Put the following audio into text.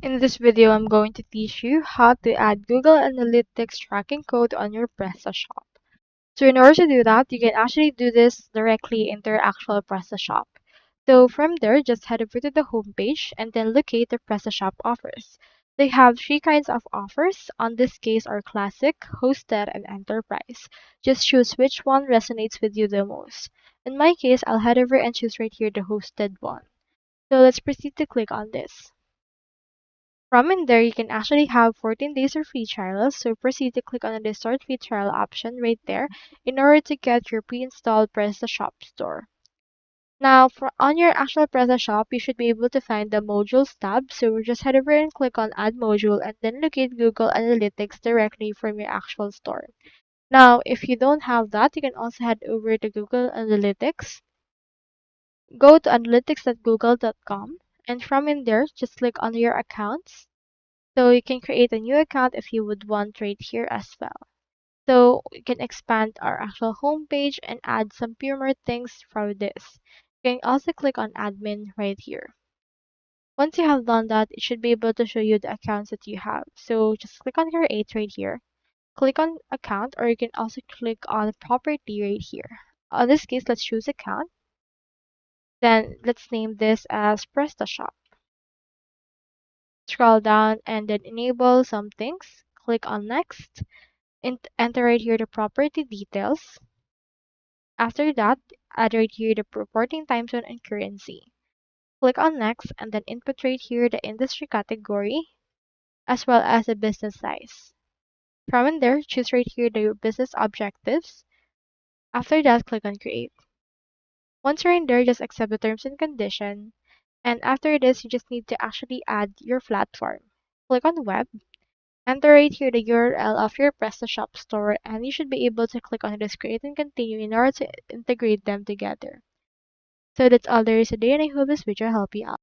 In this video, I'm going to teach you how to add Google Analytics tracking code on your Prestashop. So in order to do that, you can actually do this directly into your actual Prestashop. So from there, just head over to the home page and then locate the Prestashop offers. They have three kinds of offers. On this case are Classic, Hosted, and Enterprise. Just choose which one resonates with you the most. In my case, I'll head over and choose right here the Hosted one. So let's proceed to click on this. From in there, you can actually have 14 days of free trial, so proceed to click on the Start Free Trial option right there in order to get your pre-installed Prestashop store. Now, on your actual Prestashop, you should be able to find the Modules tab, so just head over and click on Add Module and then locate Google Analytics directly from your actual store. Now, if you don't have that, you can also head over to Google Analytics, go to analytics.google.com, and from in there, just click on your accounts. So you can create a new account if you would want right here as well. So we can expand our actual homepage and add some few more things from this. You can also click on admin right here. Once you have done that, it should be able to show you the accounts that you have. So just click on create right here. Click on account, or you can also click on property right here. In this case, let's choose account. Then let's name this as Prestashop. Scroll down and then enable some things. Click on next. Enter right here the property details. After that, add right here the reporting time zone and currency. Click on next and then input right here the industry category as well as the business size. From in there, choose right here the business objectives. After that, click on create. Once you're in there, just accept the terms and condition. And after this, you just need to actually add your platform. Click on web. Enter right here the URL of your Prestashop store, and you should be able to click on this create and continue in order to integrate them together. So that's all there is today, and I hope this video helped you out.